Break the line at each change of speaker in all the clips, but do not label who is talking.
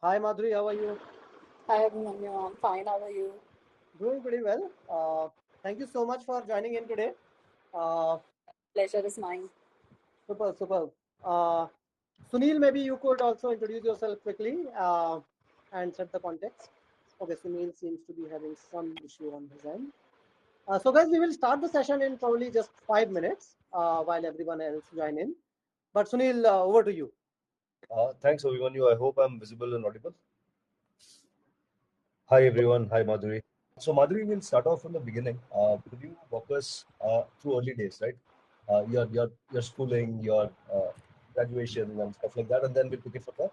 Hi Madhuri, how are you?
Hi Abhimanyu, I'm fine. How are you?
Doing pretty well. Thank you so much for joining in today. Uh,
Pleasure is mine.
super, super. Uh, Sunil, maybe you could also introduce yourself quickly and set the context. Okay, Sunil seems to be having some issue on his end. So guys, we will start the session in probably just 5 minutes while everyone else join in. But Sunil, over to you.
Thanks, Abhimanyu. I hope I'm visible and audible. Hi, everyone. Hi, Madhuri. Madhuri, we'll start off from the beginning. Could you walk us through early days, right? Your schooling, your graduation, and stuff like that, and then we'll pick it from there.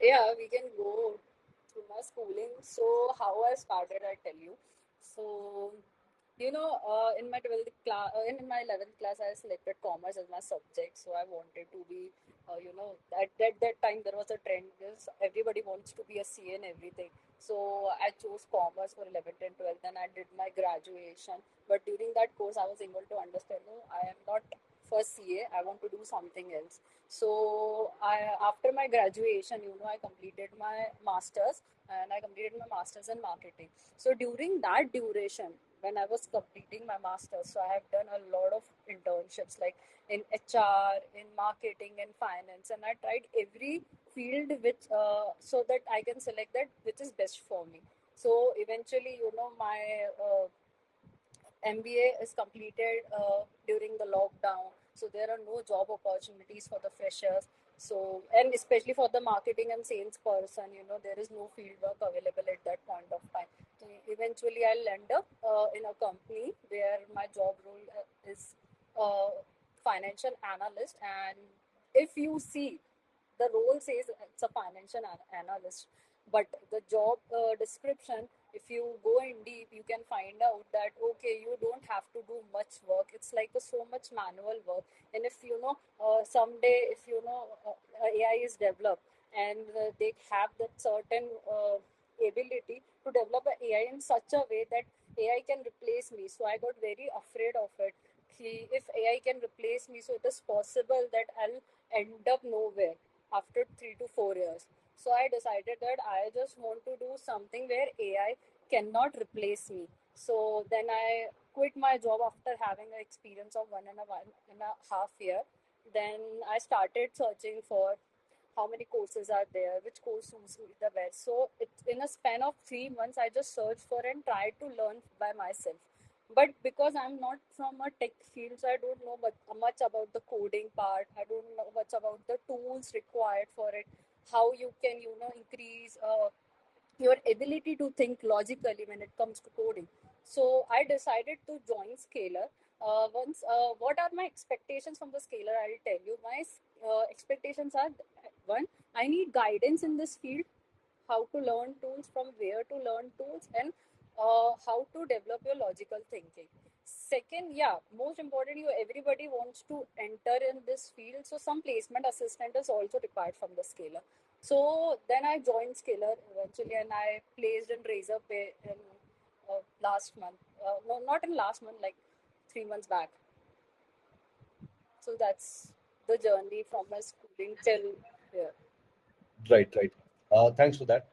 Yeah, we can go through my schooling. So, how I started, I tell you. So, in my 12th class, in my 11th class, I selected commerce as my subject. So, I wanted to be, at that time, there was a trend because everybody wants to be a CA and everything. So, I chose commerce for 11th and 12th, and I did my graduation. But during that course, I was able to understand, no, I am not for CA, I want to do something else. So after my graduation, I completed my masters and I completed my masters in marketing. So during that duration, when I was completing my masters, so I have done a lot of internships like in HR, in marketing, in finance, and I tried every field which so that I can select that which is best for me. So eventually, my MBA is completed during the lockdown, so there are no job opportunities for the freshers. So, and especially for the marketing and sales person, there is no field work available at that point of time. So, eventually, I'll end up in a company where my job role is uh, financial analyst. And if you see, the role says it's a financial analyst, but the job description, if you go in deep, you can find out that okay, you don't have to do much work. It's like so much manual work. And if someday, if AI is developed and they have that certain ability to develop an AI in such a way that AI can replace me, so I got very afraid of it. If AI can replace me, so it is possible that I'll end up nowhere after 3 to 4 years. So I decided that I just want to do something where AI cannot replace me. So then I quit my job after having an experience of 1.5 year. Then I started searching for how many courses are there, which course suits me the best. So in a span of 3 months, I just searched for and tried to learn by myself. But because I'm not from a tech field, so I don't know much about the coding part. I don't know much about the tools required for it, how you can increase your ability to think logically when it comes to coding. So I decided to join Scalar. Once, what are my expectations from the Scalar? I'll tell you. My expectations are one, I need guidance in this field, how to learn tools, from where to learn tools, and how to develop your logical thinking. Second, yeah, most important, everybody wants to enter in this field, so some placement assistant is also required from the Scalar. So then I joined Scalar eventually, and I placed in Razorpay in last month. No, not in last month, like 3 months back. So that's the journey from my schooling till here.
Right, right. Thanks for that.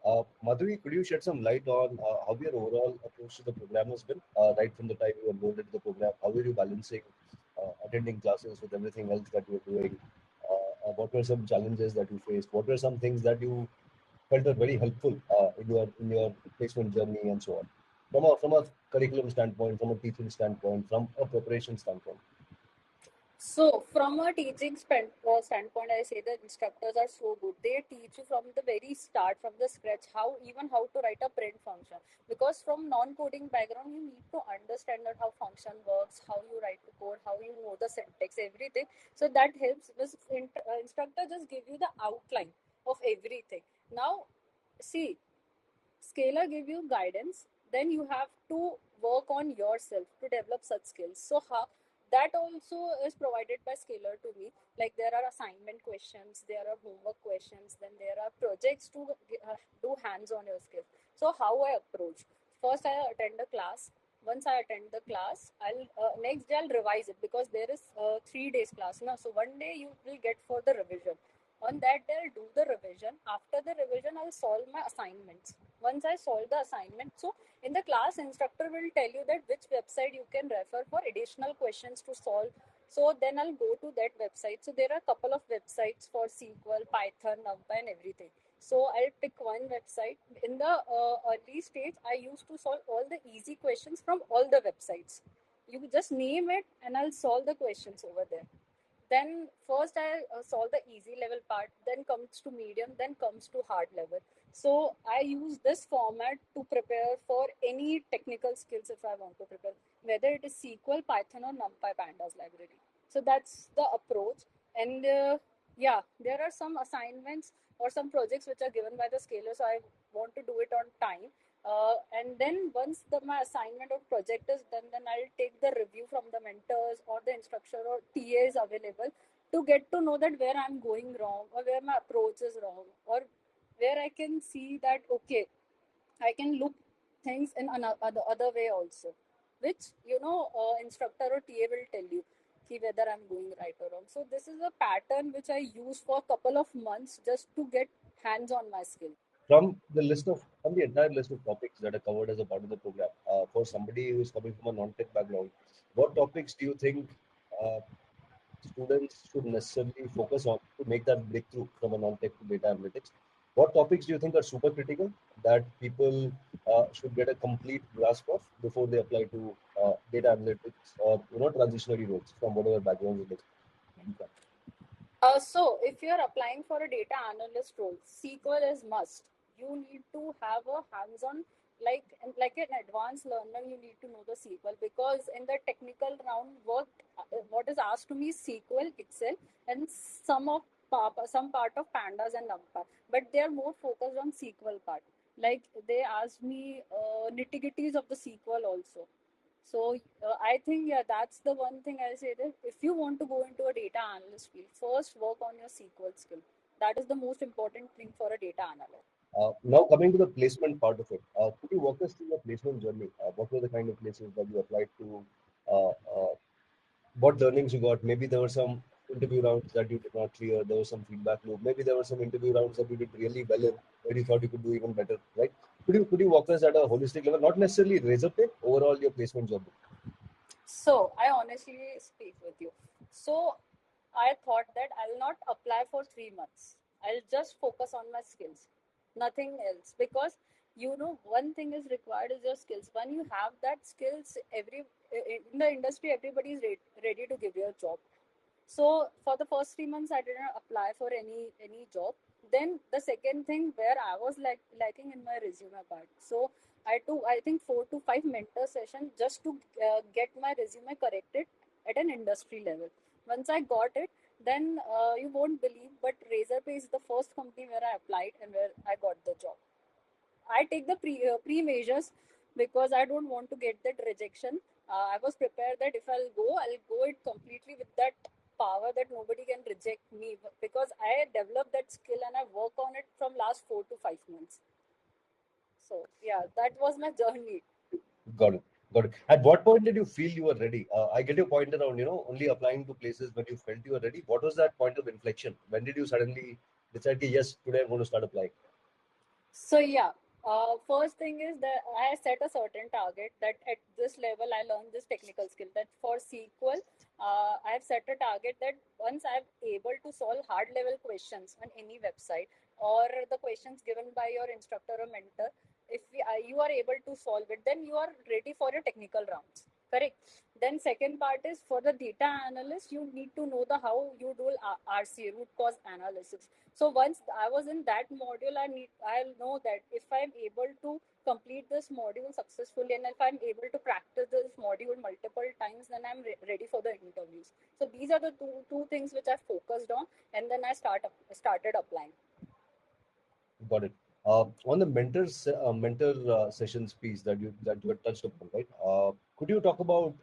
Madhuri, could you shed some light on how your overall approach to the program has been? Right from the time you enrolled into the program, how were you balancing attending classes with everything else that you were doing? What were some challenges that you faced? What were some things that you felt were very helpful in your placement journey and so on? From a curriculum standpoint, from a teaching standpoint, from a preparation standpoint.
So, from a teaching standpoint, I say the instructors are so good. They teach you from the very start, from the scratch, how to write a print function. Because from non-coding background, you need to understand that how function works, how you write the code, how you know the syntax, everything. So that helps. This instructor just give you the outline of everything. Now, see, Scalar give you guidance, then you have to work on yourself to develop such skills. So how that also is provided by Scalar to me. Like there are assignment questions, there are homework questions, then there are projects to do hands-on your skills. So how I approach? First, I attend a class. Once I attend the class, I'll next day I'll revise it because there is 3 days class now. So one day you will get for the revision. On that day, I'll do the revision. After the revision, I'll solve my assignments. Once I solve the assignment, so in the class, instructor will tell you that which website you can refer for additional questions to solve. So then I'll go to that website. So there are a couple of websites for SQL, Python, NumPy, and everything. So I'll pick one website. In the early stage, I used to solve all the easy questions from all the websites. You just name it, and I'll solve the questions over there. Then first I solve the easy level part, then comes to medium, then comes to hard level. So I use this format to prepare for any technical skills if I want to prepare, whether it is SQL, Python, or NumPy Pandas library. So that's the approach. And yeah, there are some assignments or some projects which are given by the scaler, so I want to do it on time. And then once my assignment or project is done, then I'll take the review from the mentors or the instructor or TA is available to get to know that where I'm going wrong or where my approach is wrong, or where I can see that, okay, I can look things in another other way also, which, instructor or TA will tell you whether I'm going right or wrong. So this is a pattern which I use for a couple of months just to get hands on my skill.
From the entire list of topics that are covered as a part of the program, for somebody who is coming from a non-tech background, what topics do you think uh, students should necessarily focus on to make that breakthrough from a non-tech to data analytics? What topics do you think are super critical that people should get a complete grasp of before they apply to data analytics or transitionary roles from whatever background it is?
So, if you're applying for a data analyst role, SQL is must. You need to have a hands-on, like an advanced learner. You need to know the SQL, because in the technical round, what is asked to me is SQL, Excel, and some part of Pandas and NumPy. But they are more focused on SQL part. Like they asked me nitty-gritties of the SQL also. So I think, yeah, that's the one thing I'll say, that if you want to go into a data analyst field, first work on your SQL skill. That is the most important thing for a data analyst.
Now coming to the placement part of it, could you walk us through your placement journey? What were the kind of places that you applied to? Uh, uh, what learnings you got? Maybe there were some interview rounds that you did not clear. There was some feedback loop. Maybe there were some interview rounds that you did really well in, where you thought you could do even better, right? Could you walk us at a holistic level, not necessarily Razorpay, overall your placement journey?
So I honestly speak with you. So I thought that I'll not apply for 3 months. I'll just focus on my skills, nothing else. Because one thing is required is your skills. When you have that skills, in the industry, everybody is ready to give you a job. So for the first 3 months, I didn't apply for any job. Then the second thing, where I was lacking in my resume part. So I took, I think, 4 to 5 mentor sessions just to get my resume corrected at an industry level. Once I got it, then you won't believe, but Razorpay is the first company where I applied and where I got the job. I take the pre measures because I don't want to get that rejection. I was prepared that if I'll go it completely with that power that nobody can reject me, because I developed that skill and I work on it from last 4 to 5 months. So yeah, that was my journey.
Got it. Got it. At what point did you feel you were ready? I get your point around, only applying to places when you felt you were ready. What was that point of inflection? When did you suddenly decide, yes, today I'm going to start applying?
So yeah, first thing is that I set a certain target that at this level I learn this technical skill. That for SQL, I have set a target that once I'm able to solve hard level questions on any website, or the questions given by your instructor or mentor, if you are able to solve it, then you are ready for your technical rounds. Correct. Then second part is for the data analyst, you need to know the how you do RC, root cause analysis. So once I was in that module, I'll know that if I'm able to complete this module successfully, and if I'm able to practice this module multiple times, then I'm ready for the interviews. So these are the two things which I focused on, and then I started applying.
Got it. On the mentor sessions piece that you had touched upon, right? Could you talk about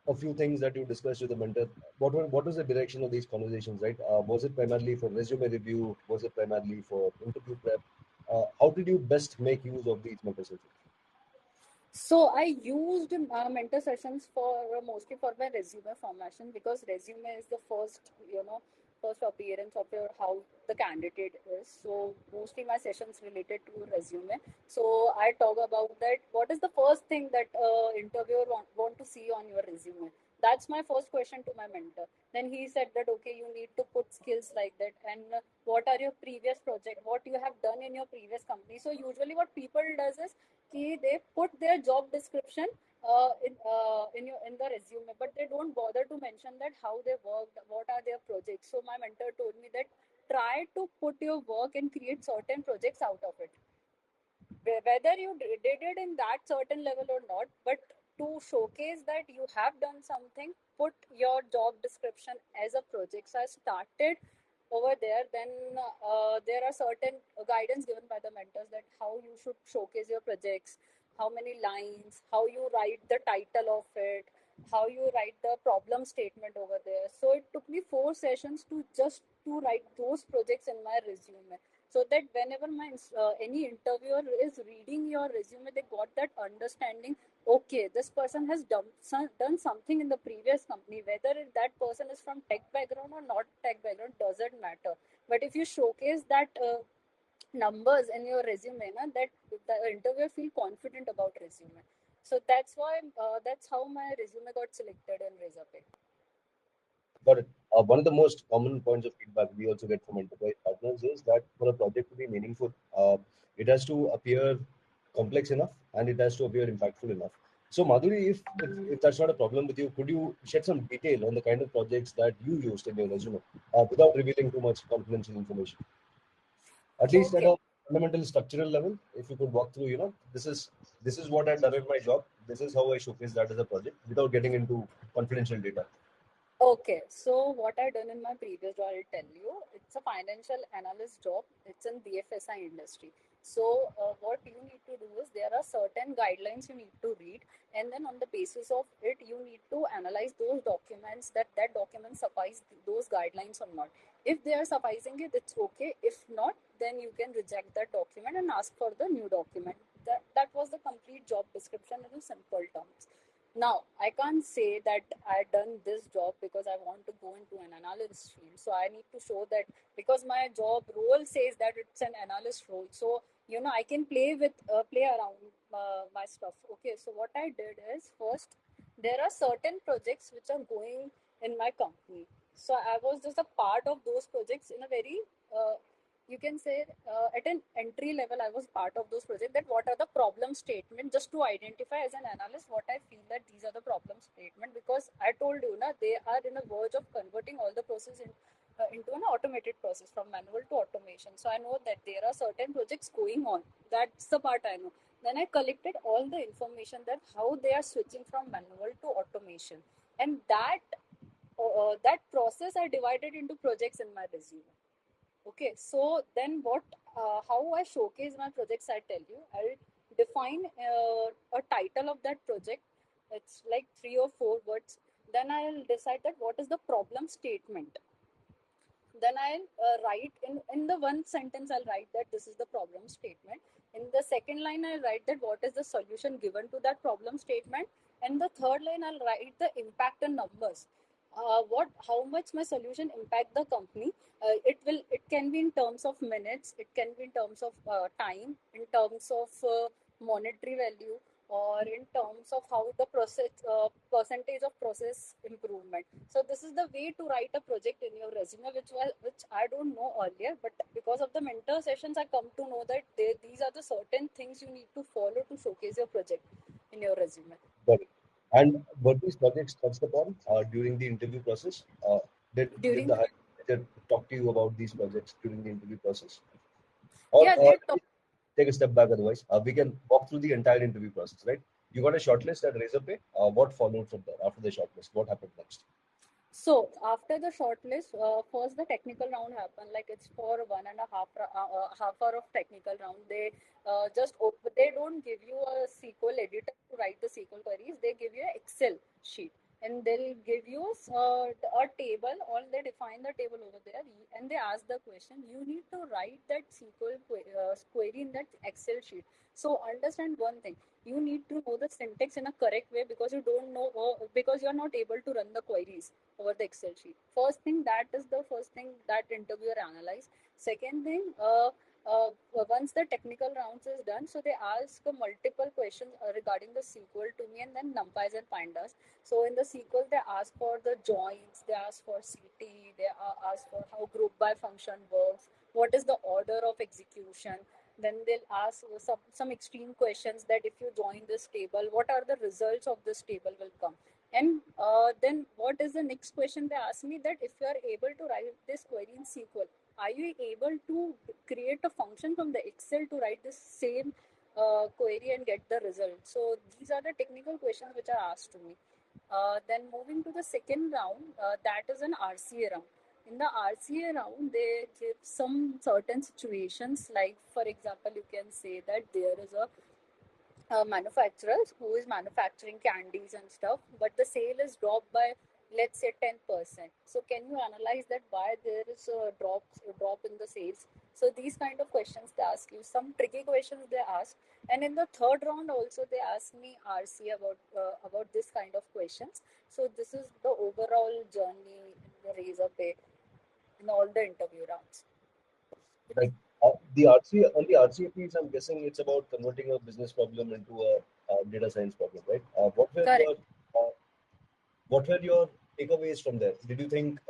a few things that you discussed with the mentor? What was the direction of these conversations, right? Was it primarily for resume review? Was it primarily for interview prep? How did you best make use of these mentor sessions?
So I used mentor sessions for mostly for my resume formation, because resume is the first first appearance of your how the candidate is. So mostly my sessions related to resume. So I talk about that. What is the first thing that interviewer want to see on your resume? That's my first question to my mentor. Then he said that okay, you need to put skills like that, and what are your previous project, what you have done in your previous company. So usually what people does is they put their job description in the resume, but they don't bother to mention that how they worked, what are their projects. So my mentor told me that try to put your work and create certain projects out of it, whether you did it in that certain level or not, but to showcase that you have done something, put your job description as a project. So I started over there. Then there are certain guidance given by the mentors that how you should showcase your projects, how many lines, how you write the title of it, how you write the problem statement over there. So it took me 4 sessions to just to write those projects in my resume, so that whenever my any interviewer is reading your resume, they got that understanding. Okay, this person has done something in the previous company. Whether that person is from tech background or not tech background doesn't matter, but if you showcase that numbers in your resume, na, that the interviewer feel confident about resume. So that's why that's how my resume got selected in Razorpay.
Got it. One of the most common points of feedback we also get from enterprise partners is that for a project to be meaningful, it has to appear complex enough and it has to appear impactful enough. So, Madhuri, if that's not a problem with you, could you shed some detail on the kind of projects that you used in your resume without revealing too much confidential information? At least at
Okay.
a fundamental structural level, if you could walk through, this is what I've done in my job. This is how I showcase that as a project without getting into confidential data.
Okay, so what I done in my previous job, I'll tell you. It's a financial analyst job. It's in BFSI industry. So what you need to do is there are certain guidelines you need to read, and then on the basis of it, you need to analyze those documents that document suffice those guidelines or not. If they are sufficing it, it's okay. If not, then you can reject that document and ask for the new document. That was the complete job description in simple terms. Now, I can't say that I done this job because I want to go into an analyst field. So I need to show that because my job role says that it's an analyst role. So I can play around my stuff. Okay, so what I did is first there are certain projects which are going in my company. So I was just a part of those projects in a very you can say at an entry level. I was part of those projects, that what are the problem statement, just to identify as an analyst what I feel that these are the problem statement, because I told you na, they are in a verge of converting all the process into an automated process from manual to automation. So I know that there are certain projects going on. That's the part I know. Then I collected all the information that how they are switching from manual to automation, and that process I divided into projects in my resume. Okay, so then how I showcase my projects, I tell you, I'll define a title of that project. It's like 3 or 4 words. Then I'll decide that what is the problem statement. Then I'll write in the one sentence, I'll write that this is the problem statement. In the second line, I'll write that what is the solution given to that problem statement. And the third line, I'll write the impact and numbers. How much my solution impact the company. It can be in terms of minutes, it can be in terms of time, in terms of monetary value, or in terms of how the process percentage of process improvement. So this is the way to write a project in your resume, which I don't know earlier, but because of the mentor sessions I come to know that these are the certain things you need to follow to showcase your project in your resume.
Got it. And were these projects touched upon during the interview process? Did
During
the
the
hiring manager talk to you about these projects during the interview process? Or
yeah they talk.
take a step back otherwise. We can walk through the entire interview process, right? You got a shortlist at Razorpay. What followed from there after the shortlist? What happened next?
So after the shortlist, first the technical round happened. Like it's for 1.5 hour of technical round. They don't give you a SQL editor to write the SQL queries. They give you an Excel sheet. and they'll give you a table, or they define the table over there, and they ask the question. You need to write that SQL query in that Excel sheet. So understand one thing: you need to know the syntax in a correct way, because you don't know, because you are not able to run the queries over the Excel sheet. First thing, that is the first thing that interviewer analyze. Second thing, once the technical rounds is done, so they ask multiple questions regarding the SQL to me, and then numpys and pandas. So in the SQL, they ask for the joins, they ask for CT, they ask for how group by function works, what is the order of execution. Then they'll ask some extreme questions, that if you join this table, what are the results of this table will come. And then what is the next question they ask me, that if you are able to write this query in SQL, are you able to create a function from the Excel to write this same query and get the result. So these are the technical questions which are asked to me. Then moving to the second round, that is an RCA round. In the RCA round, they give some certain situations, like for example, you can say that there is a manufacturer who is manufacturing candies and stuff, but the sale is dropped by, let's say, 10%. So can you analyze that why there is a drop in the sales? So these kind of questions they ask you, some tricky questions they ask. And in the third round also, they ask me RC about this kind of questions. So this is the overall journey in the Razorpay in all the interview rounds.
Right. The RC on the RCA piece, I'm guessing it's about converting a business problem into a data science problem, right?
Correct.
What were your takeaways from there? Did you think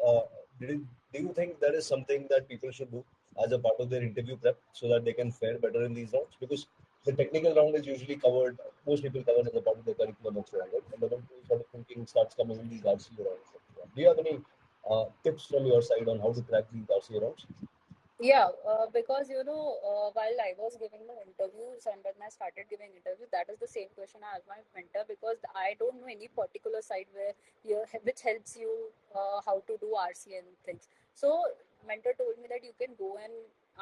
did you, do you think that is something that people should do as a part of their interview prep so that they can fare better in these rounds? Because the technical round is usually covered, most people cover as a part of the curriculum and so on, right? And the sort of thinking starts coming in these RCA rounds. Do you have any tips from your side on how to crack these RCA rounds?
Yeah, because while I was giving the interviews, and when I started giving interviews, that is the same question I asked my mentor, because I don't know any particular site which helps you how to do RC and things. So mentor told me that you can go and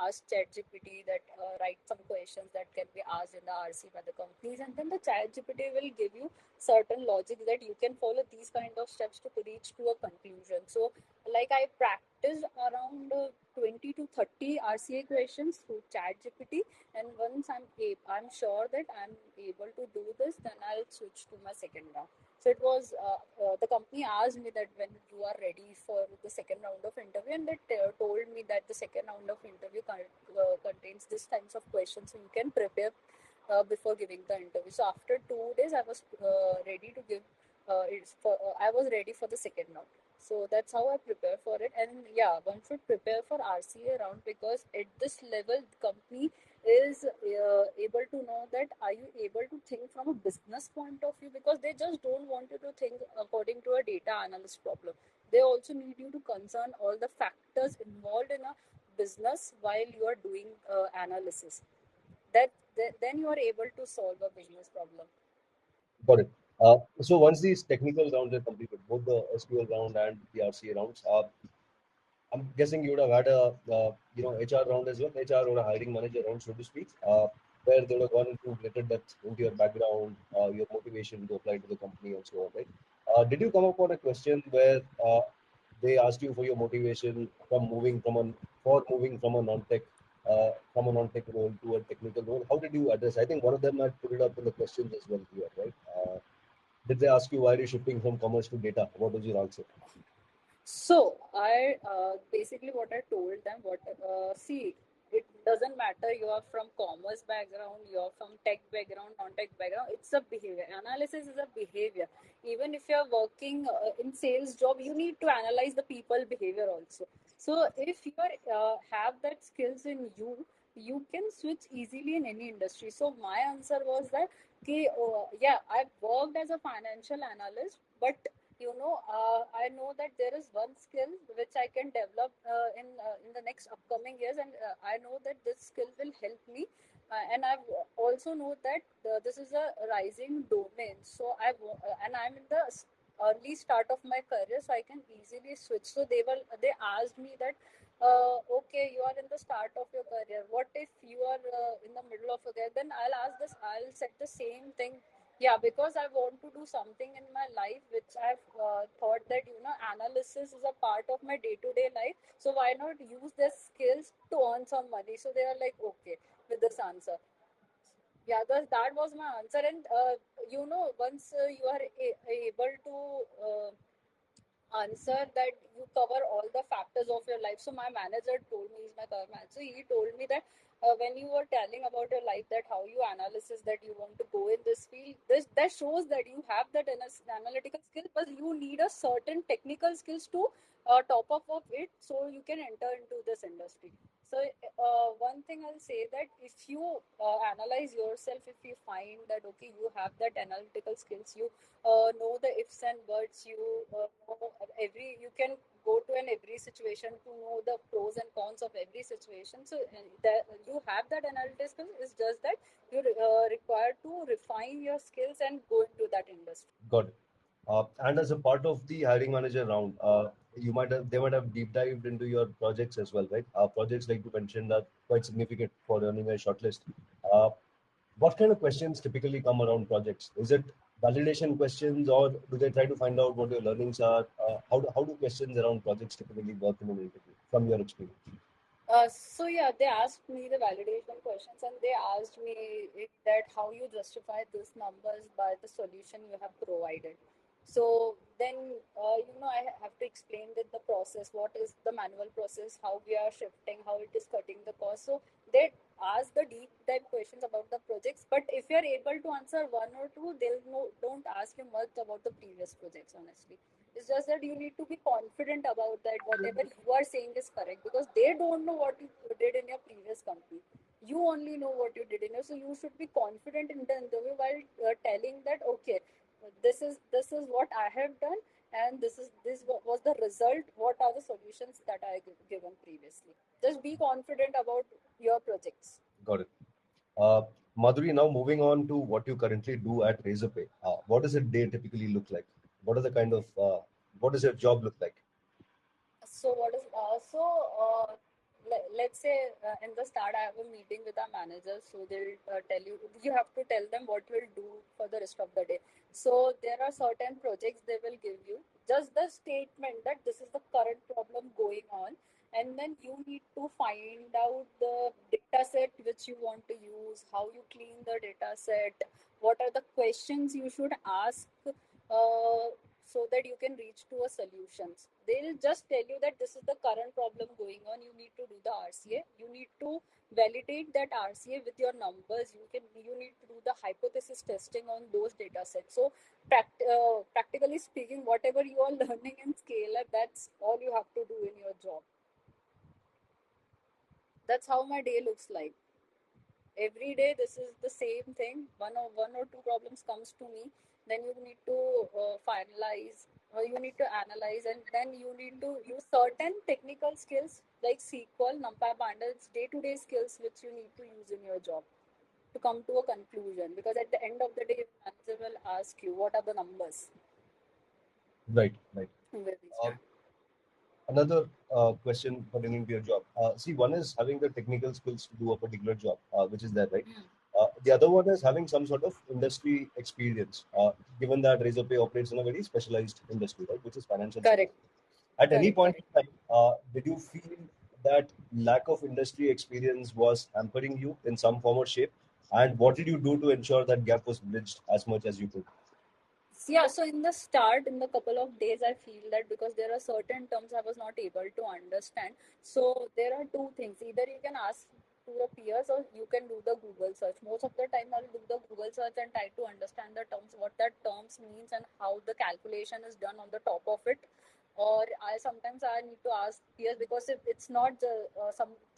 ask ChatGPT, that write some questions that can be asked in the RC by the companies, and then the ChatGPT will give you certain logic that you can follow these kind of steps to reach to a conclusion. So like I practiced around 20 to 30 RCA questions through ChatGPT, and once I'm sure that I'm able to do this, then I'll switch to my second round. So it was the company asked me that when you are ready for the second round of interview, and they told me that the second round of interview contains this types of questions, so you can prepare before giving the interview. So after 2 days, I was ready to give. I was ready for the second round. So that's how I prepare for it. And yeah, one should prepare for RCA round, because at this level, the company is able to know that are you able to think from a business point of view, because they just don't want you to think according to a data analyst problem. They also need you to concern all the factors involved in a business while you are doing analysis. Then you are able to solve a business problem.
Got it. So once these technical rounds are completed, both the SQL round and the RCA rounds, I'm guessing you would have had a HR round as well, HR or a hiring manager round, so to speak, where they would have gone into greater depth into your background, your motivation to apply to the company, and so on, right? Did you come up with a question where they asked you for your motivation moving from a non-tech role to a technical role? How did you address? I think one of them had put it up in the questions as well here, right? Did they ask you why are you shifting from commerce to data? What was your answer?
So I basically what I told them, what see, it doesn't matter you are from commerce background, you are from tech background, non-tech background. It's a behavior analysis is a behavior. Even if you are working in sales job, you need to analyze the people behavior also. So if you have that skills in you, you can switch easily in any industry. So my answer was that, okay, yeah, I've worked as a financial analyst, but I know that there is one skill which I can develop in the next upcoming years, and I know that this skill will help me. And I've also know that this is a rising domain. So and I'm in the early start of my career, so I can easily switch. So they asked me that, okay, you are in the start of your career. What if you are in the middle of a career? Then I'll ask this. I'll set the same thing Yeah, because I want to do something in my life which I've thought that analysis is a part of my day-to-day life. So why not use their skills to earn some money? So they are like, okay with this answer. Yeah, that was my answer. And once you are able to answer that, you cover all the factors of your life. So my manager told me, he's my current manager, he told me that when you were telling about your life, that how you analysis that you want to go in this field, this that shows that you have that analytical skill, but you need a certain technical skills to top up of it, so you can enter into this industry. So one thing I'll say, that if you analyze yourself, if you find that okay, you have that analytical skills, you know the ifs and buts, you know you can go to an every situation to know the pros and cons of every situation. So that you have that analytical skills, is just that you're required to refine your skills and go into that industry.
Got it. And as a part of the hiring manager round, they might have deep dived into your projects as well, right? Projects, like you mentioned, are quite significant for earning a shortlist. Uh, what kind of questions typically come around projects? Is it validation questions, or do they try to find out what your learnings are? How do questions around projects typically work in an interview from your experience?
So yeah, they asked me the validation questions, and they asked me that how you justify these numbers by the solution you have provided. So then, I have to explain that the process, what is the manual process, how we are shifting, how it is cutting the cost. So they ask the deep dive questions about the projects. But if you are able to answer one or two, don't ask you much about the previous projects, honestly. It's just that you need to be confident about that whatever you are saying is correct, because they don't know what you did in your previous company. You only know what you did in your, so you should be confident in the interview while telling that okay, this is what I have done, and this was the result. What are the solutions that I given previously? Just be confident about your projects.
Got it. Uh, Madhuri, now moving on to what you currently do at Razorpay. What does a day typically look like? What are the kind of what does your job look like?
So what is let's say in the start I have a meeting with our manager, so they'll tell you have to tell them what we'll do for the rest of the day. So there are certain projects they will give you, just the statement that this is the current problem going on, and then you need to find out the data set which you want to use, how you clean the data set, what are the questions you should ask, so that you can reach to a solutions. They'll just tell you that this is the current problem going on. You need to do the RCA. You need to validate that RCA with your numbers. You need to do the hypothesis testing on those data sets. So practically speaking, whatever you are learning in scale up, that's all you have to do in your job. That's how my day looks like. Every day this is the same thing. One or two problems comes to me, then you need to finalize, or you need to analyze, and then you need to use certain technical skills like SQL, NumPy, pandas, day-to-day skills which you need to use in your job to come to a conclusion, because at the end of the day your manager will ask you what are the numbers.
Right, right.
Where we
Uh,
stand.
Another question pertaining to your job. See, one is having the technical skills to do a particular job, which is there, right? The other one is having some sort of industry experience, given that Razorpay operates in a very specialized industry, right, which is financial services.
Correct.
At any
Correct.
point
Correct.
in time, did you feel that lack of industry experience was hampering you in some form or shape? And what did you do to ensure that gap was bridged as much as you could?
Yeah, so in the start, in the couple of days, I feel that because there are certain terms I was not able to understand. So there are two things. Either you can ask to your peers, or you can do the Google search. Most of the time I'll do the Google search and try to understand the terms, what that terms means, and how the calculation is done on the top of it. Or I need to ask peers, because if it's not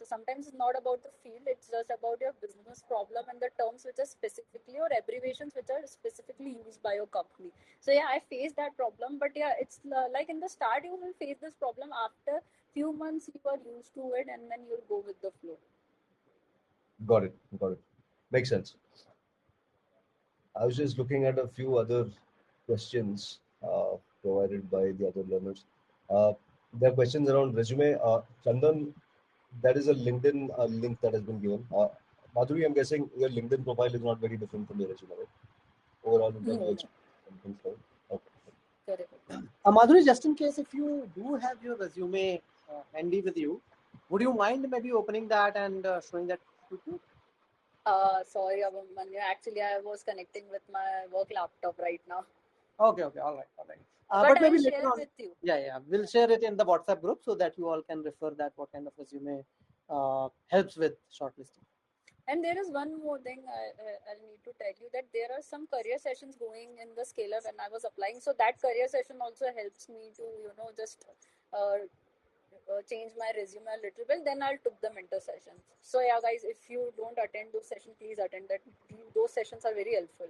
sometimes it's not about the field, it's just about your business problem and the terms which are specifically, or abbreviations which are specifically used by your company. So yeah, I faced that problem, but yeah, it's like in the start you will face this problem. After few months you are used to it, and then you'll go with the flow.
Got it. Got it. Makes sense. I was just looking at a few other questions provided by the other learners. Uh, there are questions around resume. Chandan, there is a LinkedIn link that has been given. Madhuri, I'm guessing your LinkedIn profile is not very different from your resume, right? overall in terms of
No.
experience and things like that? Okay.
Correct.
Madhuri, just in case if you do have your resume handy with you, would you mind maybe opening that and showing that to you?
Sorry, Abhimanyu. Actually, I was connecting with my work laptop right now.
Okay, all right.
But
But
I'll
maybe
share
later on,
with you.
yeah, we'll share it in the WhatsApp group so that you all can refer that what kind of resume helps with shortlisting.
And there is one more thing I'll need to tell you, that there are some career sessions going in the Scalar when I was applying. So that career session also helps me to, just change my resume a little bit. Then I'll took the mentor sessions. So yeah, guys, if you don't attend those sessions, please attend that. Those sessions are very helpful.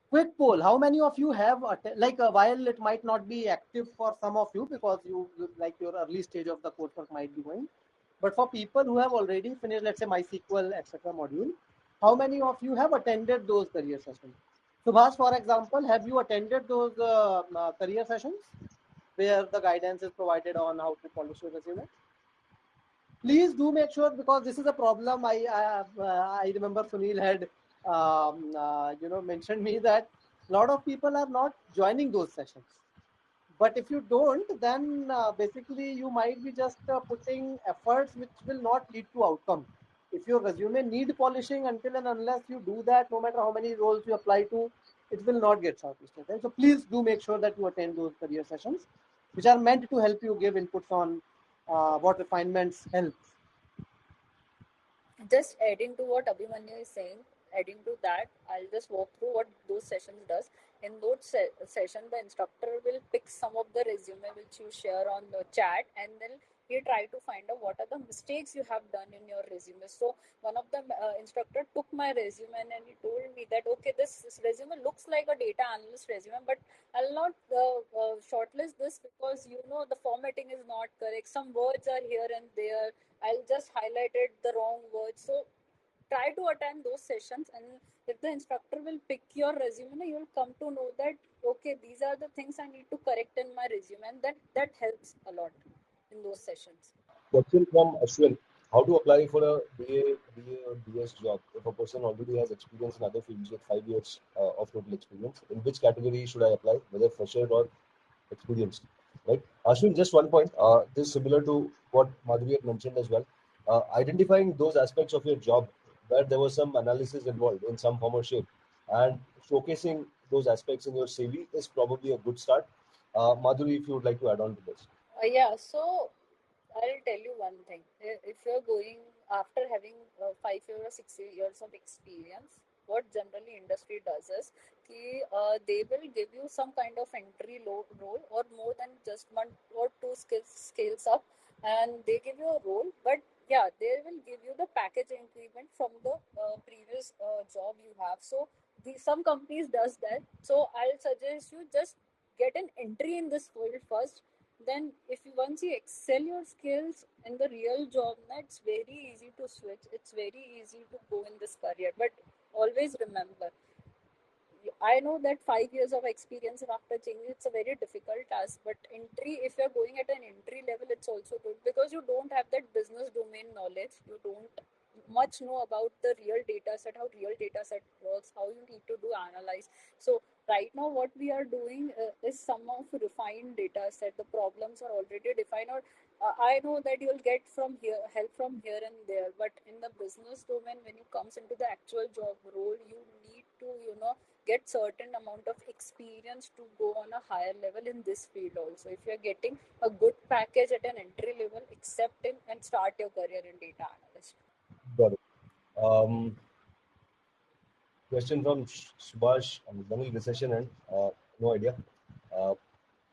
Quick poll: how many of you have while it might not be active for some of you because you like your early stage of the coursework might be going, but for people who have already finished, let's say MySQL etc. module, how many of you have attended those career sessions? Subhash, for example, have you attended those career sessions where the guidance is provided on how to polish your resume? Please do make sure, because this is a problem. I remember Sunil had mentioned me that a lot of people are not joining those sessions. But if you don't, then basically you might be just putting efforts which will not lead to outcome. If your resume need polishing, until and unless you do that, no matter how many roles you apply to, it will not get shortlisted. Right? So please do make sure that you attend those career sessions, which are meant to help you give inputs on what refinements help.
Just adding to what Abhimanyu is saying, adding to that, I'll just walk through what those sessions does. In those session, the instructor will pick some of the resume which you share on the chat, and then he try to find out what are the mistakes you have done in your resume. So one of the instructor took my resume, and he told me that, okay, this resume looks like a data analyst resume, but I'll not shortlist this because the formatting is not correct. Some words are here and there. I'll just highlighted the wrong words. So try to attend those sessions, and if the instructor will pick your resume, you will come to know that, okay, these are the things I need to correct in my resume, and that helps a lot in those sessions.
Question from Ashwin: how to apply for a BA or DS job if a person already has experience in other fields with 5 years of total experience? In which category should I apply, whether fresher or experienced? Right, Ashwin, just one point. This is similar to what Madhuri had mentioned as well. Identifying those aspects of your job where there was some analysis involved in some form or shape, and showcasing those aspects in your CV is probably a good start. Madhuri, if you would like to add on to this.
Yeah, so I'll tell you one thing. If you're going after having 5 years or 6 years of experience, what generally industry does is they will give you some kind of entry low role, or more than just one or two scales up, and they give you a role. But yeah, they will give you the package increment from the previous job you have. So some companies does that. So I'll suggest you just get an entry in this field first. Then if you once you excel your skills in the real job, it's very easy to switch. It's very easy to go in this career. But always remember, I know that 5 years of experience and after changing, it's a very difficult task. But entry, if you're going at an entry level, it's also good because you don't have that business domain knowledge. You don't much know about the real data set, how real data set works, how you need to do analyze. So right now, what we are doing is some of refined data set. The problems are already defined, or I know that you'll get from here help from here and there. But in the business domain, when you comes into the actual job role, you need to get certain amount of experience to go on a higher level in this field also. If you're getting a good package at an entry level, accept it and start your career in data analyst.
Got it. Question from Subhash on money recession and no idea. Uh,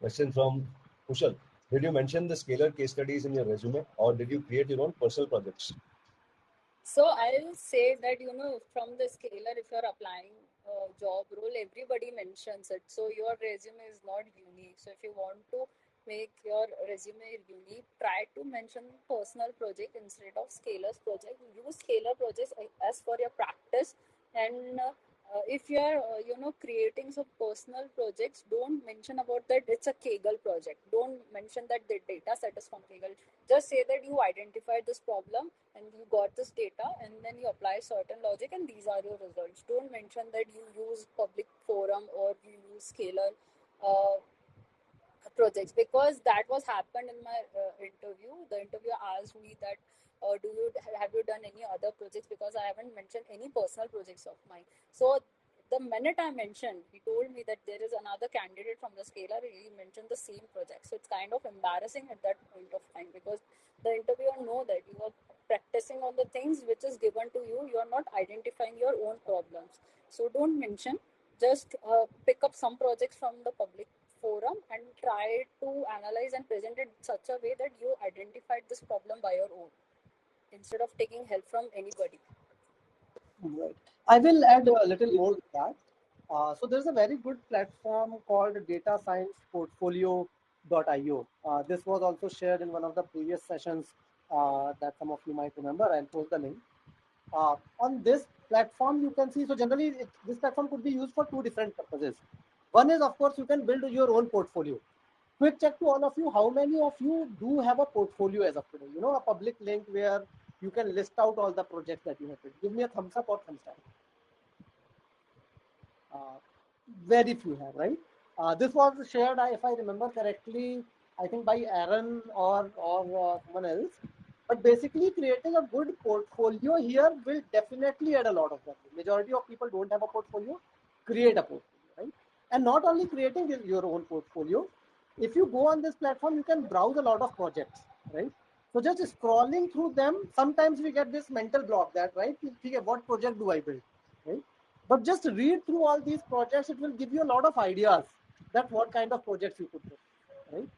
Question from Kushal: did you mention the scalar case studies in your resume, or did you create your own personal projects?
So I'll say that from the scalar, if you're applying a job role, everybody mentions it. So your resume is not unique. So if you want to make your resume unique, try to mention personal project instead of scalar's project. Use scalar projects as for your practice, and if you are creating some personal projects, don't mention about that it's a Kaggle project. Don't mention that the data set is from Kaggle. Just say that you identified this problem and you got this data, and then you apply certain logic and these are your results. Don't mention that you use public forum or you use scalar uh, projects, because that was happened in my interview. The interviewer asked me that do you have you done any other projects, because I haven't mentioned any personal projects of mine. So the minute I mentioned, he told me that there is another candidate from the scalar, he mentioned the same project. So it's kind of embarrassing at that point of time, because the interviewer know that you are practicing on the things which is given to you. You are not identifying your own problems. So don't mention, just pick up some projects from the public forum and try to analyze and present it in such a way that you identified this problem by your own, instead of taking help from anybody.
Right. I will add a little more to that. So there's a very good platform called Data Science Portfolio.io. This was also shared in one of the previous sessions that some of you might remember. I'll post the link. On this platform, you can see, so generally this platform could be used for two different purposes. One is, of course, you can build your own portfolio. Quick check to all of you, how many of you do have a portfolio as of today? You know, a public link where you can list out all the projects that you have built. Give me a thumbs up or thumbs down. Very few have, right? This was shared, if I remember correctly, I think by Aaron or someone else. But basically, creating a good portfolio here will definitely add a lot of value. Majority of people don't have a portfolio. Create a portfolio, right? And not only creating your own portfolio, if you go on this platform, you can browse a lot of projects, right? So just scrolling through them, sometimes we get this mental block that, right? What project do I build, right? But just read through all these projects, it will give you a lot of ideas that what kind of projects you could do, right?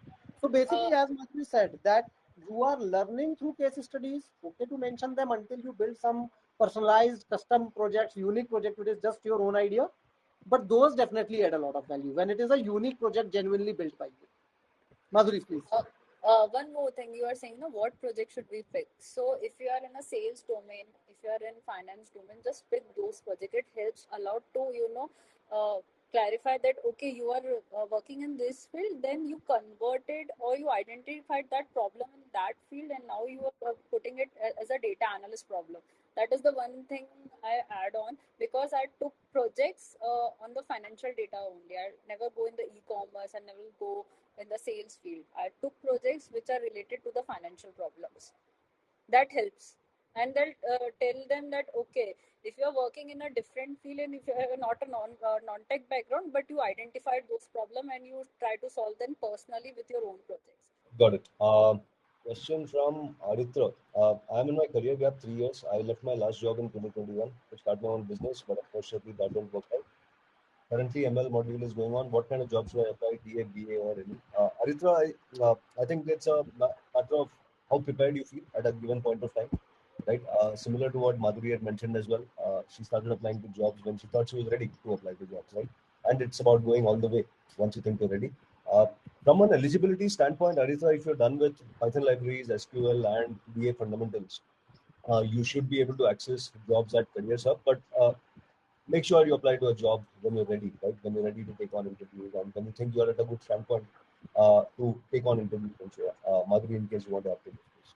So basically, as Madhuri said, that you are learning through case studies, okay to mention them until you build some personalized custom projects, unique project, which is just your own idea. But those definitely add a lot of value when it is a unique project genuinely built by you. Madhuri, please.
One more thing, you are saying, what project should we pick? So if you are in a sales domain, if you are in finance domain, just pick those projects. It helps a lot to clarify that okay, you are working in this field, then you converted or you identified that problem in that field, and now you are putting it as a data analyst problem. That is the one thing I add on, because I took projects on the financial data only. I never go in the e-commerce, I never go in the sales field. I took projects which are related to the financial problems. That helps. And they'll tell them that okay, if you're working in a different field and if you're not a non-tech background, but you identified those problems and you try to solve them personally with your own projects.
Got it. Question from Aritra. I'm in my career gap 3 years. I left my last job in 2021 to start my own business, but unfortunately that didn't work out. Currently, ML module is going on. What kind of jobs should I apply? DA, BA, or any? Aritra, I think it's a matter of how prepared you feel at a given point of time, right? Similar to what Madhuri had mentioned as well. She started applying to jobs when she thought she was ready to apply to jobs, right? And it's about going all the way once you think you're ready. From an eligibility standpoint, Aritra, if you're done with Python libraries, SQL, and BA fundamentals, you should be able to access jobs at Careers Hub. But make sure you apply to a job when you're ready, right? When you're ready to take on interviews and when you think you're at a good standpoint to take on interviews. And so, Madhuri, in case you want to update this.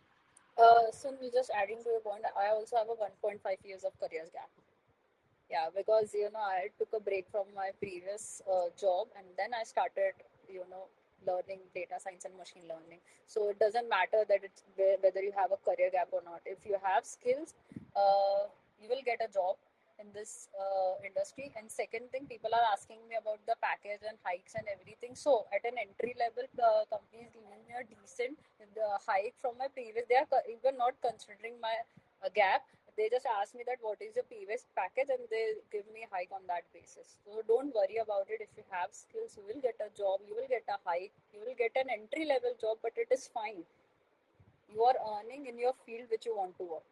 So just adding to your point, I also have a 1.5 years of careers gap. Yeah, because I took a break from my previous job, and then I started learning data science and machine learning. So it doesn't matter that it's whether you have a career gap or not. If you have skills, you will get a job in this industry. And second thing, people are asking me about the package and hikes and everything. So at an entry level, companies giving me a decent hike from my previous. They are even not considering my gap. They just ask me that what is your previous package, and they give me a hike on that basis. So don't worry about it. If you have skills, you will get a job, you will get a hike, you will get an entry level job, but it is fine. You are earning in your field which you want to work.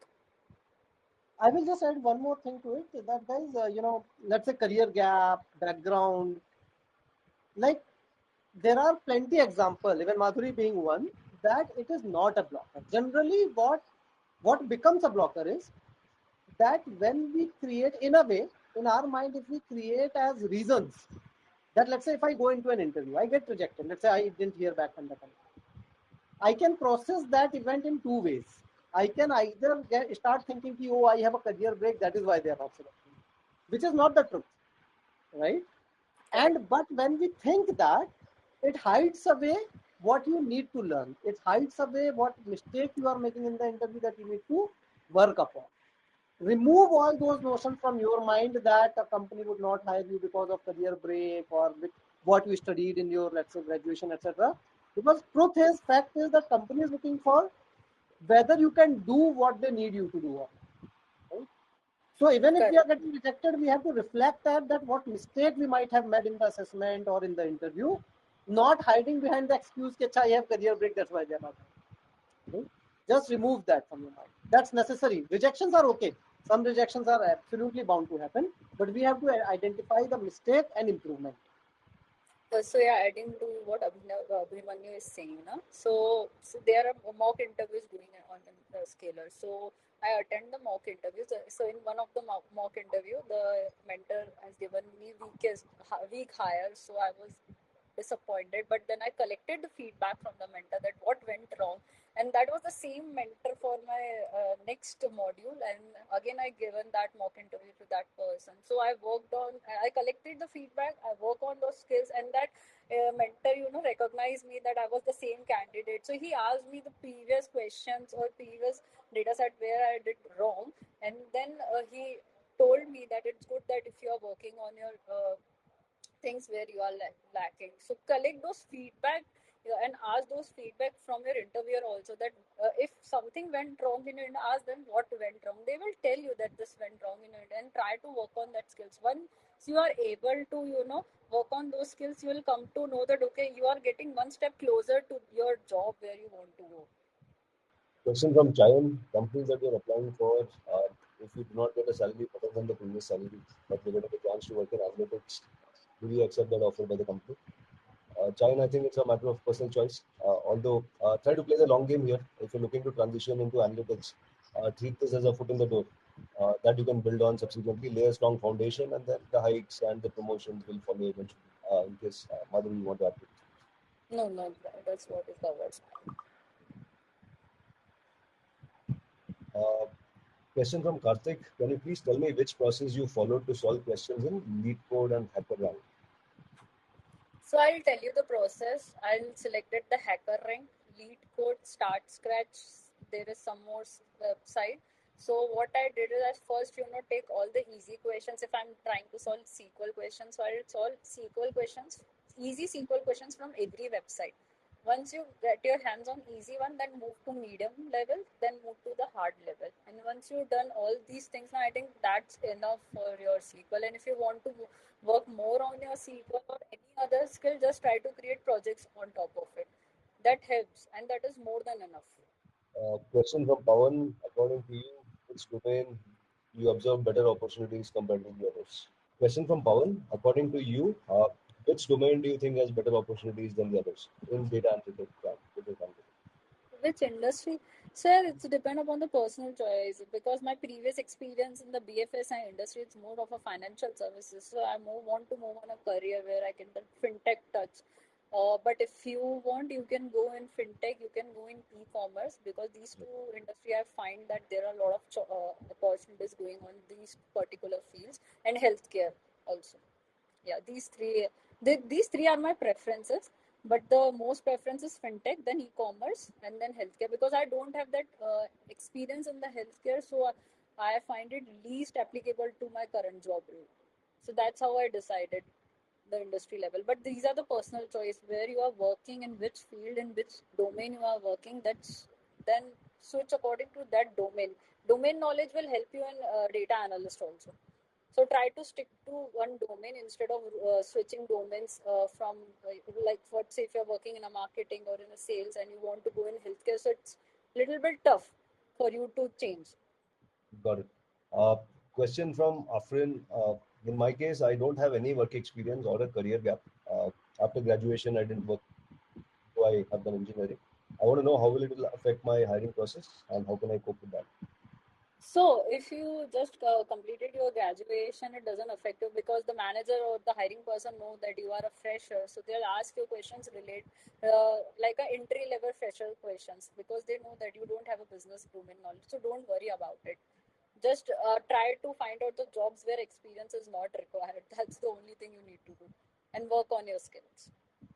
I will just add one more thing to it. That guys, let's say career gap, background, like there are plenty example, even Madhuri being one, that it is not a blocker. Generally, what becomes a blocker is that when we create, in a way, in our mind, if we create as reasons that, let's say if I go into an interview, I get rejected, let's say I didn't hear back from the company, I can process that event in two ways. I can either start thinking, oh, I have a career break, that is why they are not selecting me, which is not the truth, right? And but when we think that, it hides away what you need to learn. It hides away what mistake you are making in the interview that you need to work upon. Remove all those notions from your mind that a company would not hire you because of career break or with what you studied in your, let's say, graduation, etc. Because truth is, fact is that company is looking for whether you can do what they need you to do. Right? So even if we are getting rejected, we have to reflect that what mistake we might have made in the assessment or in the interview, not hiding behind the excuse that I have career break, that's why they are not. Okay? Just remove that from your mind. That's necessary. Rejections are okay. Some rejections are absolutely bound to happen, but we have to identify the mistake and improvement.
So yeah, adding to what Abhimanyu is saying, so there are mock interviews going on in the Scalar. So I attend the mock interviews. So in one of the mock interview, the mentor has given me week higher. So I was disappointed, but then I collected the feedback from the mentor that what went wrong, and that was the same mentor for my next module, and again I given that mock interview to that person. So I collected the feedback, I work on those skills, and that mentor recognized me that I was the same candidate. So he asked me the previous questions or previous data set where I did wrong, and then he told me that it's good that if you are working on your things where you are lacking. So collect those feedback, and ask those feedback from your interviewer also, that if something went wrong in it, ask them what went wrong. They will tell you that this went wrong in it, and try to work on that skills. Once you are able to work on those skills, you will come to know that okay, you are getting one step closer to your job where you want to go.
Question from Chayan: companies that you're applying for, if you do not get a salary better than the previous salary, but you get a chance to work in analytics, will you accept that offer by the company? Chayan, I think it's a matter of personal choice. Although, try to play the long game here. If you're looking to transition into analytics, treat this as a foot in the door that you can build on subsequently, lay a strong foundation, and then the hikes and the promotions will follow eventually. In case Madhuri, you want to add to it.
No, that's what is covered.
Question from Karthik: can you please tell me which process you followed to solve questions in LeetCode and HackerRank?
So I'll tell you the process. I'll selected the HackerRank, LeetCode, Start Scratch. There is some more website. So what I did is I first, take all the easy questions. If I'm trying to solve SQL questions, so I'll solve SQL questions, easy SQL questions from every website. Once you get your hands on easy one, then move to medium level, then move to the hard level. And once you've done all these things, now I think that's enough for your SQL. And if you want to work more on your SQL or any other skill, just try to create projects on top of it. That helps, and that is more than enough.
Question from Pawan: according to you, which domain you observe better opportunities compared to the others? Question from Pawan: according to you, which domain do you think has better opportunities than the others in data analytics?
Which industry? Sir, it's depend upon the personal choice, because my previous experience in the BFSI industry, it's more of a financial services. So I want to move on a career where I can do fintech touch. But if you want, you can go in fintech, you can go in e-commerce, because these two industry, I find that there are a lot of opportunities going on these particular fields, and healthcare also. Yeah, these three are my preferences, but the most preference is fintech, then e-commerce, and then healthcare, because I don't have that experience in the healthcare, so I find it least applicable to my current job role. So that's how I decided the industry level. But these are the personal choice where you are working, in which field, in which domain you are working. That's then switch according to that domain. Domain knowledge will help you in data analyst also. So try to stick to one domain instead of switching domains from like, what say, if you're working in a marketing or in a sales and you want to go in healthcare, so it's a little bit tough for you to change.
Got it. Question from Afrin: in my case, I don't have any work experience or a career gap. After graduation, I didn't work, so I have done engineering. I want to know how will it affect my hiring process and how can I cope with that?
So if you just completed your graduation, it doesn't affect you because the manager or the hiring person know that you are a fresher. So they'll ask you questions like a entry level fresher questions because they know that you don't have a business domain knowledge. So don't worry about it. Just try to find out the jobs where experience is not required. That's the only thing you need to do, and work on your skills.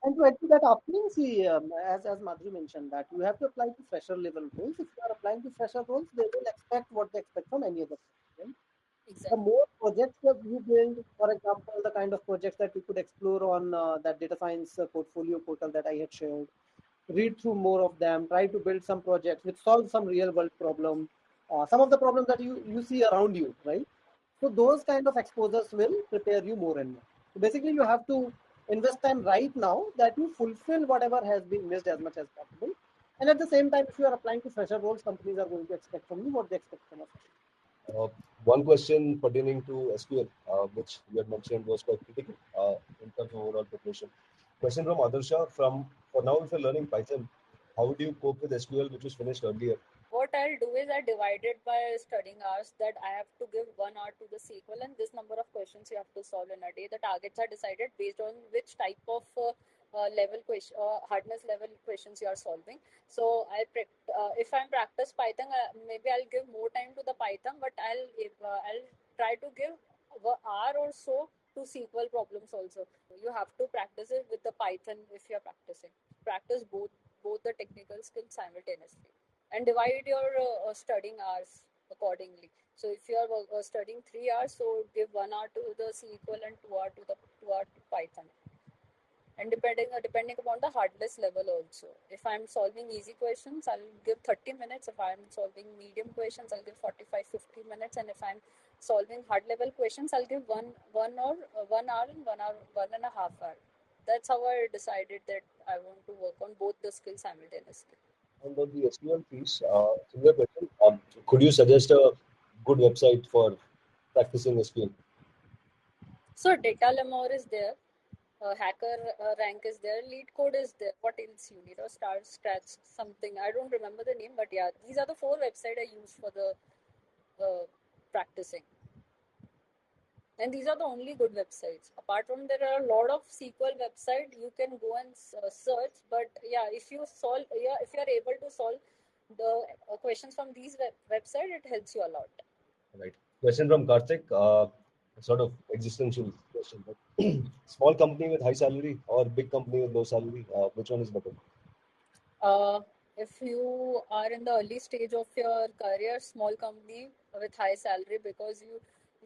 And to add to that upskilling, see, as Madhuri mentioned, that you have to apply to fresher level roles. If you are applying to fresher roles, they will expect what they expect from any other person. The
Exactly.
more projects that you build, for example, the kind of projects that you could explore on that data science portfolio portal that I had shared, read through more of them, try to build some projects which solve some real world problem, some of the problems that you see around you, right? So those kind of exposures will prepare you more and more. So basically, you have to invest time right now that you fulfill whatever has been missed as much as possible. And at the same time, if you are applying to fresher roles, companies are going to expect from you what they expect from a fresher.
One question pertaining to SQL, which you had mentioned was quite critical in terms of overall preparation. Question from Adarsha, for now, if you're learning Python, how do you cope with SQL, which was finished earlier?
What I'll do is I divided by studying hours that I have to give 1 hour to the SQL and this number of questions you have to solve in a day. The targets are decided based on which type of level question hardness level questions you are solving. So if I'm practice Python, maybe I'll give more time to the Python, but I'll try to give 1 hour or so to SQL problems also. You have to practice it with the Python if you're practicing. Practice both the technical skills simultaneously and divide your studying hours accordingly. So if you are studying 3 hours, so give 1 hour to the SQL and 2 hour to the 2 hour to Python. And depending upon the hardness level also. If I'm solving easy questions, I'll give 30 minutes. If I'm solving medium questions, I'll give 45-50 minutes. And if I'm solving hard level questions, I'll give 1 hour and 1 hour, 1.5 hour. That's how I decided that I want to work on both the skills simultaneously.
And on the SQL piece, similar question. Could you suggest a good website for practicing SQL?
So Data Lemur is there. Hacker rank is there, LeetCode is there. What else you need? Or start scratch something. I don't remember the name, but yeah, these are the 4 websites I use for the practicing. And these are the only good websites. Apart from there are a lot of SQL website you can go and search. But yeah, if you are able to solve the questions from these website, it helps you a lot.
Right. Question from Karthik, sort of existential question. But small company with high salary or big company with low salary, which one is better?
If you are in the early stage of your career, small company with high salary because you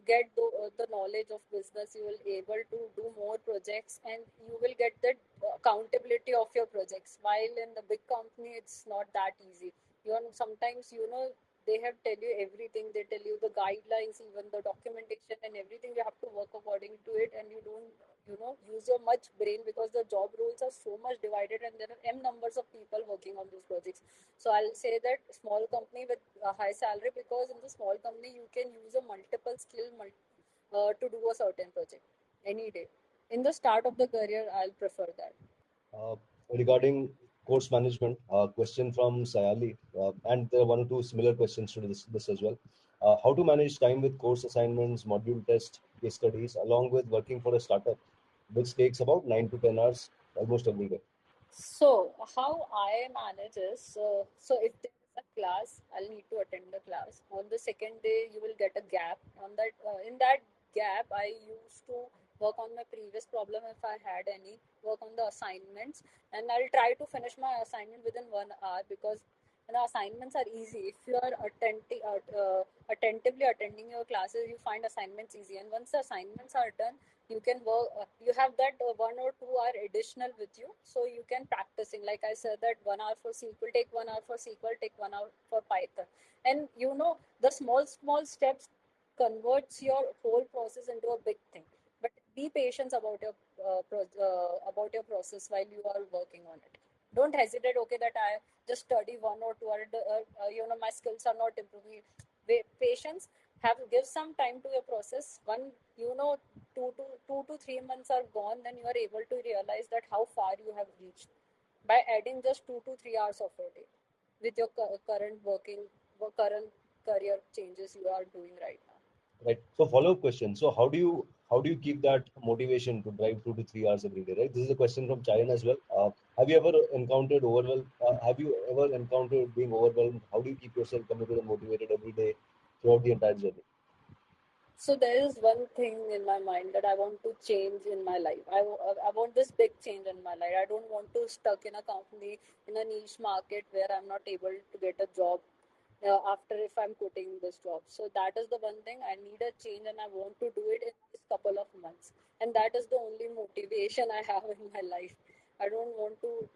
get the knowledge of business, you will able to do more projects and you will get the accountability of your projects. While in the big company, it's not that easy. Sometimes they have tell you everything. They tell you the guidelines, even the documentation and everything. You have to work according to it, and you don't use your much brain because the job roles are so much divided and there are m numbers of people working on those projects. So I'll say that small company with a high salary because in the small company you can use a multiple skill to do a certain project any day. In the start of the career, I'll prefer that.
Uh, Regarding course management, question from Sayali, and there are one or two similar questions to this as well. How to manage time with course assignments, module tests, case studies, along with working for a startup, which takes about 9 to 10 hours almost every day.
So how I manage is so if there is a class, I'll need to attend the class. On the second day, you will get a gap. On that in that gap, I used to work on my previous problem if I had any. Work on the assignments, and I'll try to finish my assignment within 1 hour because assignments are easy. If you are attentively attending your classes, you find assignments easy. And once the assignments are done, you can work you have that 1 or 2 hour additional with you, so you can practicing like I said that 1 hour for SQL, take 1 hour for SQL, take 1 hour for Python. And the small steps converts your whole process into a big thing. But be patient about your process while you are working on it. Don't hesitate, okay, that I just study 1 or 2 hours, my skills are not improving. Patience, give some time to your process. One, 2 to 3 months are gone, then you are able to realize that how far you have reached by adding just 2 to 3 hours of your day with your current career changes you are doing right now.
Right. So follow-up question. So how do you keep that motivation to drive 2 to 3 hours every day? Right. This is a question from Chayan as well. Have you ever encountered overwhelm? Have you ever encountered being overwhelmed? How do you keep yourself committed and motivated every day throughout the entire journey?
So there is one thing in my mind that I want to change in my life. I want this big change in my life. I don't want to stuck in a company in a niche market where I'm not able to get a job after if I'm quitting this job. So that is the one thing I need a change, and I want to do it in this couple of months. And that is the only motivation I have in my life. I don't want to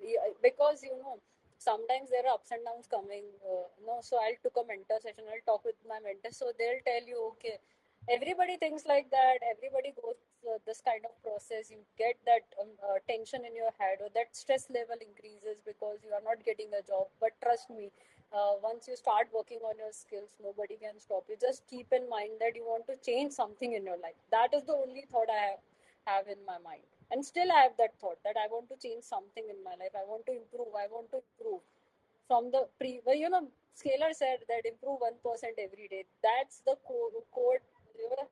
because sometimes there are ups and downs coming. No, so I'll took a mentor session. I'll talk with my mentor. So they'll tell you, okay, everybody thinks like that. Everybody goes this kind of process. You get that tension in your head, or that stress level increases because you are not getting a job. But trust me, once you start working on your skills, nobody can stop you. Just keep in mind that you want to change something in your life. That is the only thought I have in my mind. And still I have that thought that I want to change something in my life. I want to improve. I want to improve. From the Scalar said that improve 1% every day. That's the code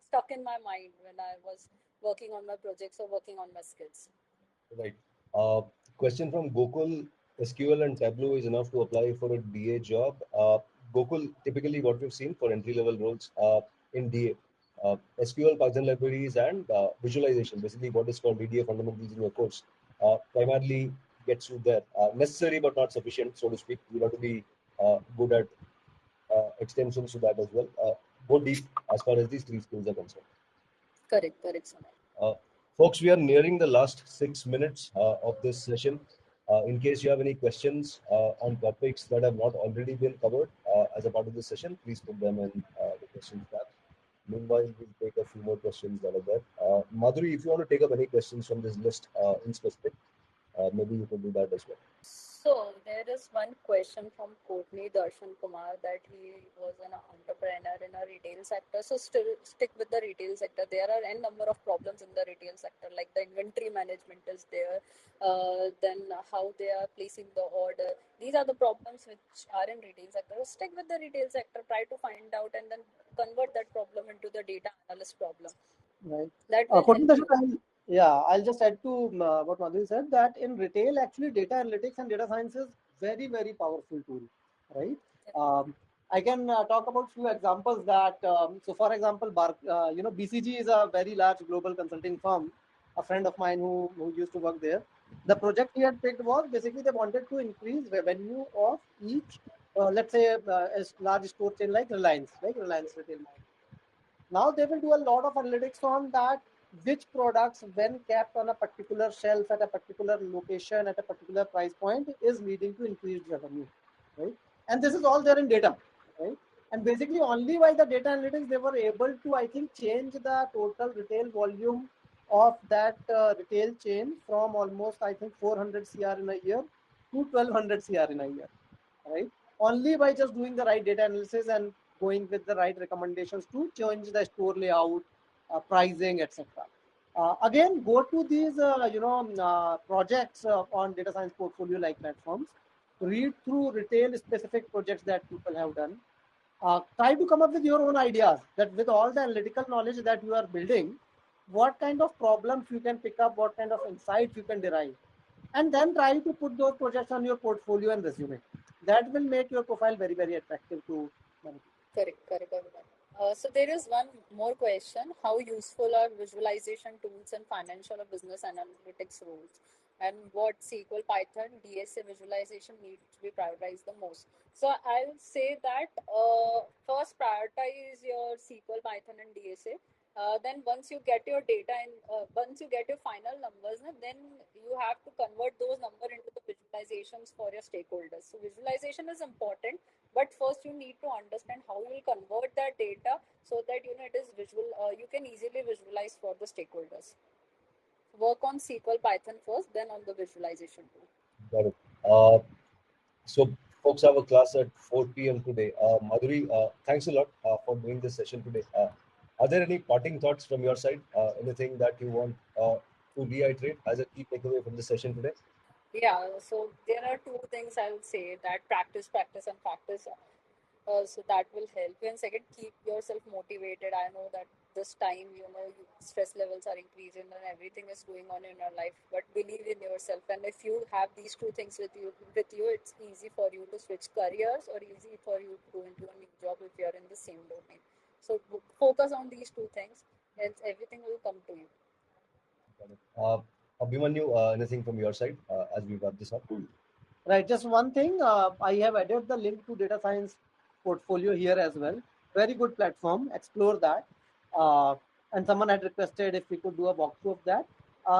stuck in my mind when I was working on my projects or working on my skills.
Right. Uh, Question from Gokul. SQL and Tableau is enough to apply for a DA job. Gokul, typically what we've seen for entry-level roles in DA, SQL, Python libraries, and visualization, basically what is called VDA fundamentals in your course, primarily gets you there. Necessary but not sufficient, so to speak. You have to be good at extensions to that as well. Go deep as far as these three skills are concerned.
Correct, Sonal.
Folks, we are nearing the last 6 minutes of this session. In case you have any questions on topics that have not already been covered as a part of this session, please put them in the questions tab. Meanwhile, we'll take a few more questions that are there. Madhuri, if you want to take up any questions from this list in specific, maybe you could do that as well.
So there is one question from Courtney Darshan Kumar that he was an entrepreneur in a retail sector. So still stick with the retail sector. There are n number of problems in the retail sector, like the inventory management is there, then how they are placing the order. These are the problems which are in retail sector. Stick with the retail sector. Try to find out and then convert that problem into the data analyst problem.
Right.
That will help you.
I'll just add to what Madhuri said, that in retail, actually, data analytics and data science is very, very powerful tool, right? I can talk about few examples that, so for example, BCG is a very large global consulting firm. A friend of mine who used to work there, the project he had picked was basically they wanted to increase revenue of each, let's say, a large store chain like Reliance Retail Mall. Now they will do a lot of analytics on that, which products, when kept on a particular shelf at a particular location at a particular price point, is leading to increased revenue, right? And this is all there in data, right? And basically only by the data analytics they were able to, I think, change the total retail volume of that retail chain from almost, I think, 400 CR in a year to 1200 CR in a year, right? Only by just doing the right data analysis and going with the right recommendations to change the store layout, pricing, etc. Again, go to these projects on data science portfolio like platforms. Read through retail specific projects that people have done. Try to come up with your own ideas, that with all the analytical knowledge that you are building, what kind of problems you can pick up, what kind of insights you can derive, and then try to put those projects on your portfolio and resume. That will make your profile very, very attractive to many people.
Correct. So there is one more question: how useful are visualization tools in financial or business analytics roles, and what SQL, Python, DSA visualization needs to be prioritized the most? So I'll say that first prioritize your SQL, Python, and DSA. Then once you get your data and once you get your final numbers, then you have to convert those numbers into the visualizations for your stakeholders. So visualization is important, but first you need to understand how you will convert that data so that it is visual. You can easily visualize for the stakeholders. Work on SQL, Python first, then on the visualization tool.
Got it. So folks have a class at 4 p.m. today. Madhuri, thanks a lot for doing this session today. Are there any parting thoughts from your side? Anything that you want to reiterate as a key takeaway from the session today?
Yeah, so there are two things I would say, that practice and practice. So that will help you. And second, keep yourself motivated. I know that this time, stress levels are increasing and everything is going on in your life, but believe in yourself. And if you have these two things with you, it's easy for you to switch careers or easy for you to go into a new job if you're in the same domain. So focus on these two things and everything will come to you.
Abhimanyu, anything from your side as we wrap this up?
Right, just one thing, I have added the link to data science portfolio here as well. Very good platform, explore that. And someone had requested if we could do a walkthrough of that.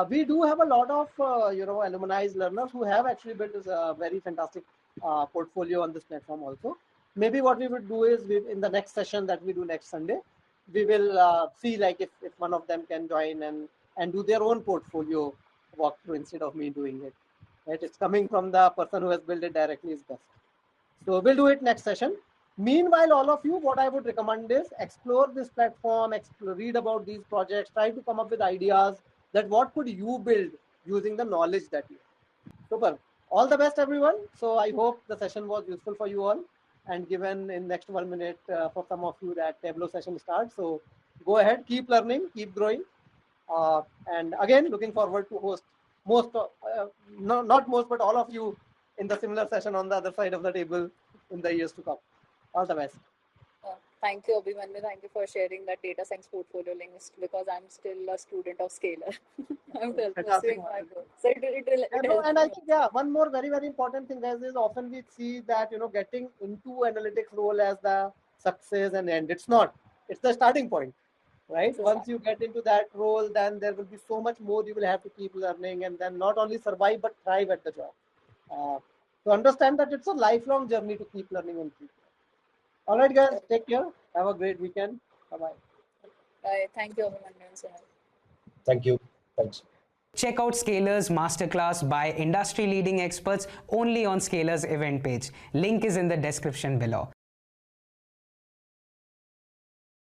We do have a lot of alumni learners who have actually built this very fantastic portfolio on this platform also. Maybe what we would do is in the next session that we do next Sunday, we will see like if one of them can join and do their own portfolio walkthrough instead of me doing it. Right? It's coming from the person who has built it directly is best. So we'll do it next session. Meanwhile, all of you, what I would recommend is explore this platform, read about these projects, try to come up with ideas that what could you build using the knowledge that you have. Super. All the best, everyone. So I hope the session was useful for you all. And given in next 1 minute for some of you that Tableau session starts. So go ahead, keep learning, keep growing. And again, looking forward to host not most, but all of you in the similar session on the other side of the table in the years to come. All the best.
Thank you, Abhimanyu. Thank you for sharing that data science portfolio link because I'm still a student of Scalar. I'm still pursuing my goal. So
and I think, one more very, very important thing guys is often we see that, getting into analytics role as the success and end. It's not. It's the starting point. Right? Once you get into that role, then there will be so much more you will have to keep learning and then not only survive but thrive at the job. To understand that it's a lifelong journey to keep learning and keep learning. All right, guys, take care. Have a great weekend. Bye-bye.
Bye. Thank you, Abhimanyu.
Thank you. Thanks.
Check out Scalar's masterclass by industry leading experts only on Scalar's event page. Link is in the description below.